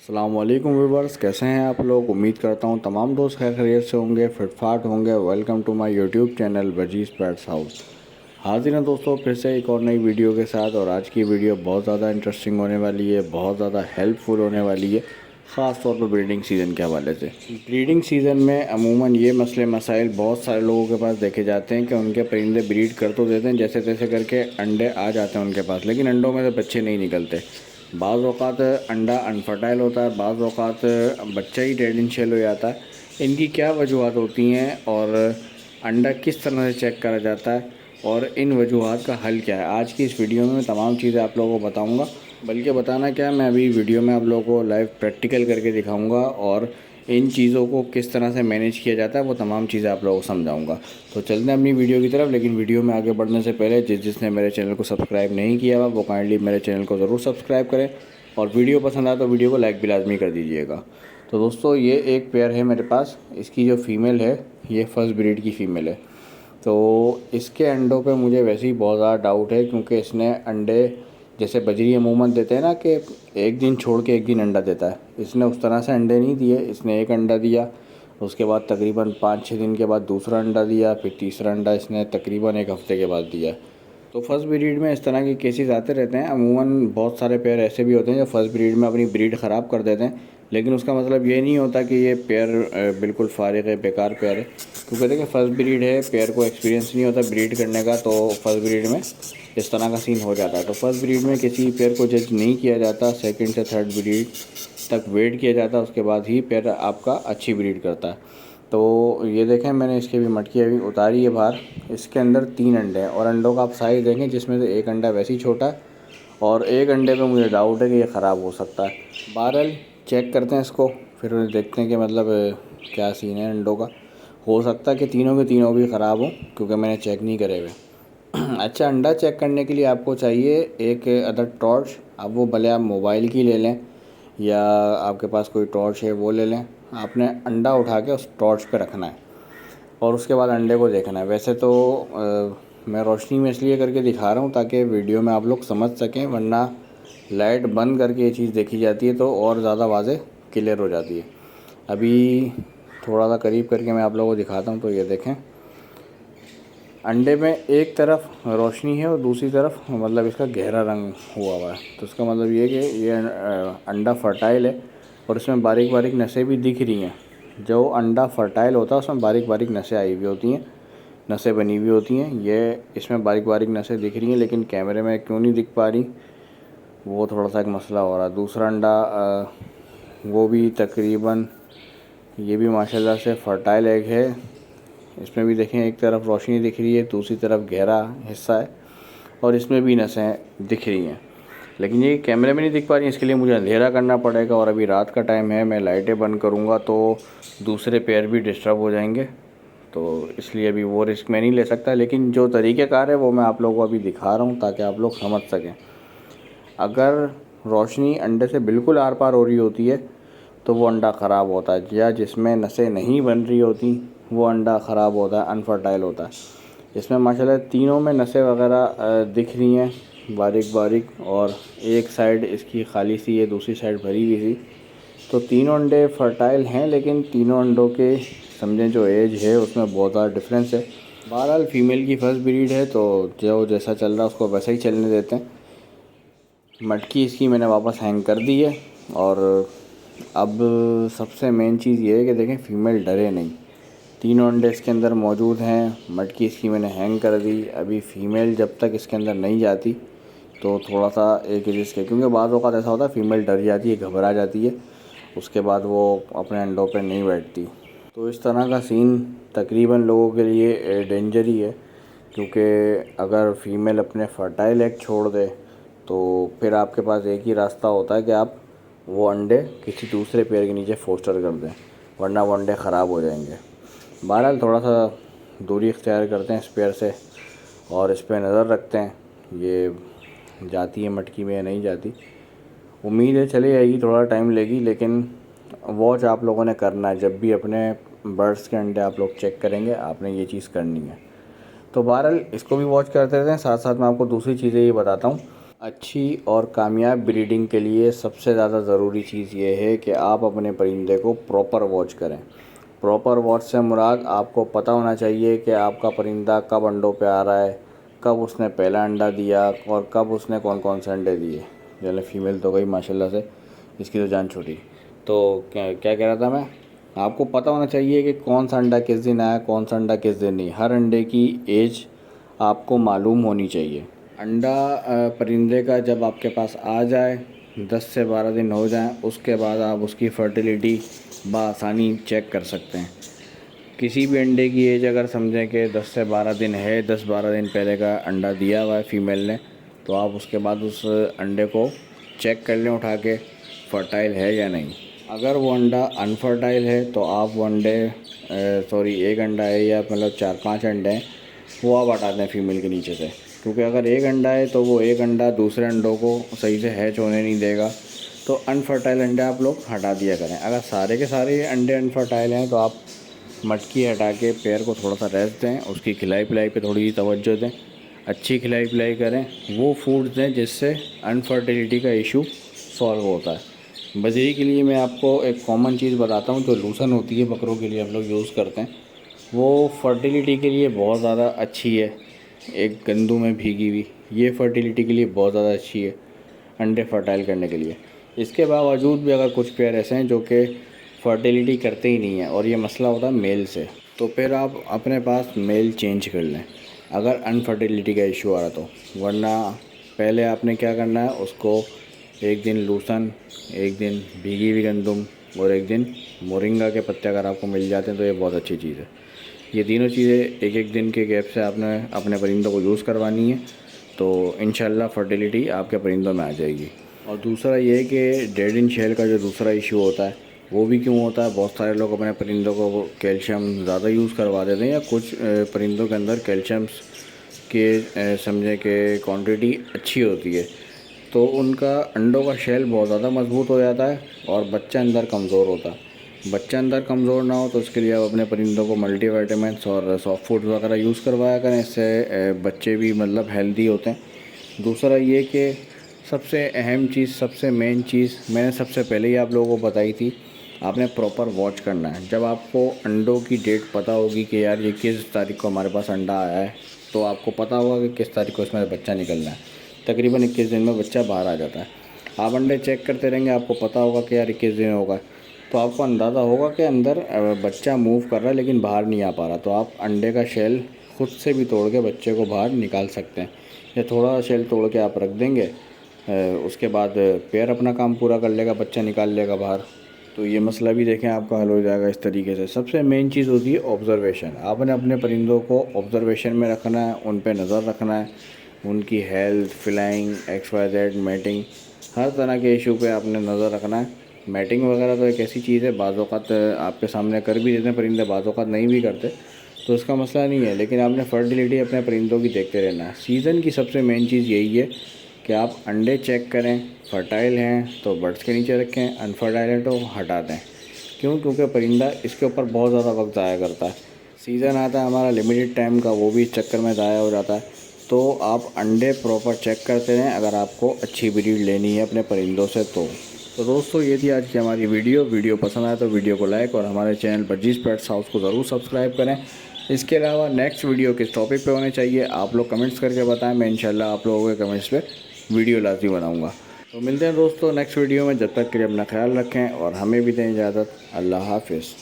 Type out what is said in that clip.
अस्सलामुअलैकुम व्यूवर्स, कैसे हैं आप लोग। उम्मीद करता हूं तमाम दोस्त खैर खैरियत से होंगे, फिटफाट होंगे। Welcome to my YouTube channel Wazi's pets house. हाजिर हैं दोस्तों फिर से एक और नई वीडियो के साथ। और आज की वीडियो बहुत ज़्यादा इंटरेस्टिंग होने वाली है, बहुत ज़्यादा हेल्पफुल होने वाली है, ख़ास तौर पर ब्रीडिंग सीज़न के हवाले से। ब्रीडिंग सीज़न में अमूमन ये मसले मसाइल बहुत सारे लोगों के पास देखे जाते हैं कि उनके परिंदे ब्रीड कर तो देते हैं, जैसे तैसे करके अंडे आ जाते हैं उनके पास, लेकिन अंडों में से बच्चे नहीं निकलते। बाज़ औक़ात अंडा अनफर्टाइल होता है, बाज़ औक़ात बच्चा ही डेड इन शेल हो जाता है। इनकी क्या वजूहत होती हैं और अंडा किस तरह से चेक करा जाता है और इन वजूहत का हल क्या है, आज की इस वीडियो में मैं तमाम चीज़ें आप लोगों को बताऊंगा। बल्कि बताना क्या, मैं अभी वीडियो में आप लोगों को लाइव प्रैक्टिकल करके दिखाऊंगा और इन चीज़ों को किस तरह से मैनेज किया जाता है वो तमाम चीज़ें आप लोगों को समझाऊंगा। तो चलते हैं अपनी वीडियो की तरफ। लेकिन वीडियो में आगे बढ़ने से पहले जिसने मेरे चैनल को सब्सक्राइब नहीं किया हुआ वो काइंडली मेरे चैनल को ज़रूर सब्सक्राइब करें और वीडियो पसंद आए तो वीडियो को लाइक भी लाजमी कर दीजिएगा। तो दोस्तों ये एक पेयर है मेरे पास, इसकी जो फ़ीमेल है ये फर्स्ट ब्रीड की फ़ीमेल है। तो इसके अंडों पे मुझे वैसे ही बहुत ज़्यादा डाउट है, क्योंकि इसने अंडे जैसे बजरी अमूमन देते हैं ना कि एक दिन छोड़ के एक दिन अंडा देता है, इसने उस तरह से अंडे नहीं दिए। इसने एक अंडा दिया, उसके बाद तकरीबन 5-6 दिन के बाद दूसरा अंडा दिया, फिर तीसरा अंडा इसने तकरीबन एक हफ़्ते के बाद दिया। तो फर्स्ट ब्रीड में इस तरह के केसेस आते रहते हैं। अमूमन बहुत सारे पेयर ऐसे भी होते हैं जो फर्स्ट ब्रीड में अपनी ब्रीड ख़राब कर देते हैं, लेकिन उसका मतलब ये नहीं होता कि ये पेयर बिल्कुल फारिग है, बेकार पेयर है। क्योंकि देखिए फर्स्ट ब्रीड है, पेयर को एक्सपीरियंस नहीं होता ब्रीड करने का, तो फर्स्ट ब्रीड में इस तरह का सीन हो जाता है। तो फर्स्ट ब्रीड में किसी पेयर को जज नहीं किया जाता, सेकंड से थर्ड ब्रीड तक वेट किया जाता है, उसके बाद ही पेयर आपका अच्छी ब्रीड करता है। तो ये देखें मैंने इसके भी मटकी अभी उतारी है बाहर। इसके अंदर 3 अंडे हैं और अंडों का आप साइज़ देखें, जिसमें से एक अंडा वैसे ही छोटा है और एक अंडे पे मुझे डाउट है कि ये ख़राब हो सकता है। बहरहाल चेक करते हैं इसको, फिर देखते हैं कि मतलब क्या सीन है अंडों का। हो सकता है कि तीनों के तीनों भी ख़राब हों, क्योंकि मैंने चेक नहीं करे हुए। अच्छा, अंडा चेक करने के लिए आपको चाहिए एक अदर टॉर्च। अब वो भले आप मोबाइल की ले लें या आपके पास कोई टॉर्च है वो ले लें। आपने अंडा उठा के उस टॉर्च पे रखना है और उसके बाद अंडे को देखना है। वैसे तो मैं रोशनी में इसलिए करके दिखा रहा हूँ ताकि वीडियो में आप लोग समझ सकें, वरना लाइट बंद करके ये चीज़ देखी जाती है तो और ज़्यादा वाज़ेह क्लियर हो जाती है। अभी थोड़ा सा करीब करके मैं आप लोगों को दिखाता हूँ। तो ये देखें, अंडे में एक तरफ रोशनी है और दूसरी तरफ मतलब इसका गहरा रंग हुआ हुआ है। तो इसका मतलब ये कि ये अंडा फर्टाइल है और इसमें बारीक बारीक नसें भी दिख रही हैं। जो अंडा फर्टाइल होता है उसमें बारीक बारीक नसें आई हुई होती हैं, नसें बनी हुई होती हैं। ये इसमें बारीक बारीक नसें दिख रही हैं, लेकिन कैमरे में क्यों नहीं दिख पा रही वो थोड़ा सा एक मसला हो रहा है। दूसरा अंडा वो भी तकरीबन, ये भी माशाल्लाह से फर्टाइल एग है। इसमें भी देखें एक तरफ रोशनी दिख रही है, दूसरी तरफ गहरा हिस्सा है और इसमें भी नसें दिख रही हैं, लेकिन ये कैमरे में नहीं दिख पा रही। इसके लिए मुझे अंधेरा करना पड़ेगा और अभी रात का टाइम है, मैं लाइटें बंद करूँगा तो दूसरे पेयर भी डिस्टर्ब हो जाएंगे। तो इसलिए अभी वो रिस्क मैं नहीं ले सकता, लेकिन जो तरीक़ेकार है वो मैं आप लोगों को अभी दिखा रहा हूँ ताकि आप लोग समझ सकें। अगर रोशनी अंडे से बिल्कुल आर पार हो रही होती है तो वो अंडा ख़राब होता है, या जिसमें नसें नहीं बन रही होती वो अंडा ख़राब होता है, अनफर्टाइल होता है। इसमें माशाल्लाह तीनों में नसें वगैरह दिख रही हैं बारीक बारीक, और एक साइड इसकी खाली सी है, दूसरी साइड भरी हुई सी। तो तीनों अंडे फर्टाइल हैं, लेकिन तीनों अंडों के समझें जो एज है उसमें बहुत ज़्यादा डिफरेंस है। बहरहाल फ़ीमेल की फर्स्ट ब्रीड है तो जो जैसा चल रहा है उसको वैसा ही चलने देते हैं। मटकी इसकी मैंने वापस हैंग कर दी है और अब सबसे मेन चीज़ ये है कि देखें फ़ीमेल डरे नहीं, तीनों अंडे इसके अंदर मौजूद हैं। मटकी इसकी मैंने हैंग कर दी। अभी फ़ीमेल जब तक इसके अंदर नहीं जाती तो थोड़ा सा एक रिस्क है, क्योंकि बाज़ औक़ात ऐसा होता है फ़ीमेल डर जाती है, घबरा जाती है, उसके बाद वो अपने अंडों पे नहीं बैठती। तो इस तरह का सीन तकरीबन लोगों के लिए डेंजर ही है, क्योंकि अगर फ़ीमेल अपने फर्टाइल एग छोड़ दे तो फिर आपके पास एक ही रास्ता होता है कि आप वो अंडे किसी दूसरे पेड़ के नीचे फोस्टर कर दें, वरना वो अंडे ख़राब हो जाएंगे। बहरहाल थोड़ा सा दूरी इख्तियार करते हैं इस पेड़ से और इस पर नज़र रखते हैं, ये जाती है मटकी में या नहीं जाती। उम्मीद है चली जाएगी, थोड़ा टाइम लेगी, लेकिन वॉच आप लोगों ने करना है। जब भी अपने बर्ड्स के अंडे आप लोग चेक करेंगे आपने ये चीज़ करनी है। तो बहरहाल इसको भी वॉच करते रहते हैं, साथ साथ मैं आपको दूसरी चीज़ें ये बताता हूँ अच्छी और कामयाब ब्रीडिंग के लिए सबसे ज़्यादा ज़रूरी चीज़ ये है कि आप अपने परिंदे को प्रॉपर वॉच करें। प्रॉपर वॉच से मुराद आपको पता होना चाहिए कि आपका परिंदा कब अंडों पे आ रहा है, कब उसने पहला अंडा दिया और कब उसने कौन कौन से अंडे दिए। जैसे फीमेल तो गई माशाल्लाह से, इसकी तो जान छूटी। तो क्या क्या कह रहा था मैं, आपको पता होना चाहिए कि कौन सा अंडा किस दिन आया, कौन सा अंडा किस दिन नहीं। हर अंडे की एज आपको मालूम होनी चाहिए। अंडा परिंदे का जब आपके पास आ जाए, 10 से 12 दिन हो जाएं, उसके बाद आप उसकी फर्टिलिटी बआसानी चेक कर सकते हैं। किसी भी अंडे की एज अगर समझें कि 10 से 12 दिन है, 10-12 दिन पहले का अंडा दिया हुआ है फीमेल ने, तो आप उसके बाद उस अंडे को चेक कर लें उठा के, फर्टाइल है या नहीं। अगर वो अंडा अनफर्टाइल है तो आप वो अंडे एक अंडा है या मतलब 4-5 अंडे हैं, वो आप हटा दें फीमेल के नीचे से। क्योंकि अगर एक अंडा है तो वो एक अंडा दूसरे अंडों को सही से हैच होने नहीं देगा। तो अनफर्टाइल अंडे आप लोग हटा दिया करें। अगर सारे के सारे अंडे अनफर्टाइल हैं तो आप मटकी हटा के पेयर को थोड़ा सा रेस्ट दें, उसकी खिलाई पिलाई पे थोड़ी तवज्जो दें, अच्छी खिलाई पिलाई करें, वो फूड दें जिससे अनफर्टिलिटी का इशू सॉल्व होता है। बजरी के लिए मैं आपको एक कॉमन चीज़ बताता हूँ, जो लूसन होती है बकरों के लिए हम लोग यूज़ करते हैं, वो फर्टिलिटी के लिए बहुत ज़्यादा अच्छी है। एक गंदू में भीगी हुई, ये फर्टिलिटी के लिए बहुत ज़्यादा अच्छी है, अंडे फर्टाइल करने के लिए। इसके बावजूद भी अगर कुछ पेयर ऐसे हैं जो कि फर्टिलिटी करते ही नहीं हैं और ये मसला होता है मेल से, तो फिर आप अपने पास मेल चेंज कर लें अगर अनफर्टिलिटी का इशू आ रहा तो। वरना पहले आपने क्या करना है, उसको एक दिन लूसन, एक दिन भीगी हुई गंदम और एक दिन मोरिंगा के पत्ते अगर आपको मिल जाते हैं तो ये बहुत अच्छी चीज़ है। ये तीनों चीज़ें एक एक दिन के गैप से आपने अपने परिंदों को यूज़ करवानी है, तो इंशाल्लाह फर्टिलिटी आपके परिंदों में आ जाएगी। और दूसरा ये है कि डेड इन शेल का जो दूसरा इशू होता है, वो भी क्यों होता है, बहुत सारे लोग अपने परिंदों को कैल्शियम ज़्यादा यूज़ करवा देते हैं, या कुछ परिंदों के अंदर कैल्शियम्स के समझे कि क्वांटिटी अच्छी होती है, तो उनका अंडों का शेल बहुत ज़्यादा मजबूत हो जाता है और बच्चा अंदर कमज़ोर होता है। बच्चा अंदर कमज़ोर ना हो तो उसके लिए आप अपने परिंदों को मल्टीविटामिन्स और सॉफ्ट फूड वगैरह यूज़ करवाया करें, इससे बच्चे भी मतलब हेल्दी होते हैं। दूसरा ये कि सबसे अहम चीज़, सबसे मेन चीज़ मैंने सबसे पहले ही आप लोगों को बताई थी, आपने प्रॉपर वॉच करना है। जब आपको अंडों की डेट पता होगी कि यार ये किस तारीख को हमारे पास अंडा आया है, तो आपको पता होगा कि किस तारीख को इसमें बच्चा निकलना है। तकरीबन 21 दिन में बच्चा बाहर आ जाता है। आप अंडे चेक करते रहेंगे, आपको पता होगा कि यार 21 दिन होगा, तो आपको अंदाज़ा होगा कि अंदर बच्चा मूव कर रहा है लेकिन बाहर नहीं आ पा रहा। तो आप अंडे का शेल खुद से भी तोड़ के बच्चे को बाहर निकाल सकते हैं, या थोड़ा शेल तोड़ के आप रख देंगे, उसके बाद पेयर अपना काम पूरा कर लेगा, बच्चा निकाल लेगा बाहर। तो ये मसला भी देखें आपका हल हो जाएगा इस तरीके से। सबसे मेन चीज़ होती है ऑब्ज़र्वेशन। आपने अपने परिंदों को ऑब्ज़र्वेशन में रखना है, उन पे नज़र रखना है, उनकी हेल्थ, फ्लाइंग, XYZ, मैटिंग, हर तरह के इशू पे आपने नज़र रखना है। मैटिंग वगैरह तो एक ऐसी चीज़ है, बाज़ औक़ात आपके सामने कर भी देते हैं परिंदे, बाज़ औक़ात नहीं भी करते, तो उसका मसला नहीं है। लेकिन आपने फर्टिलिटी अपने परिंदों की देखते रहना है। सीज़न की सबसे मेन चीज़ यही है कि आप अंडे चेक करें, फर्टाइल हैं तो बर्ड्स के नीचे रखें, अनफर्टाइल हैं तो हटा दें। क्यों? क्योंकि परिंदा इसके ऊपर बहुत ज़्यादा वक्त ज़ाया करता है। सीज़न आता है हमारा लिमिटेड टाइम का, वो भी इस चक्कर में ज़ाया हो जाता है। तो आप अंडे प्रॉपर चेक करते रहें अगर आपको अच्छी ब्रीड लेनी है अपने परिंदों से। तो दोस्तों ये थी आज की हमारी वीडियो पसंद आया तो वीडियो को लाइक और हमारे चैनल वर्जीज़ पेट्स हाउस को ज़रूर सब्सक्राइब करें। इसके अलावा नेक्स्ट वीडियो किस टॉपिक पे होने चाहिए आप लोग कमेंट्स करके बताएं, मैं इंशाल्लाह आप लोगों के कमेंट्स पे वीडियो लाजमी बनाऊँगा। तो मिलते हैं दोस्तों नेक्स्ट वीडियो में, जब तक के लिए अपना ख्याल रखें और हमें भी दें इजाज़त। अल्लाह हाफिज़।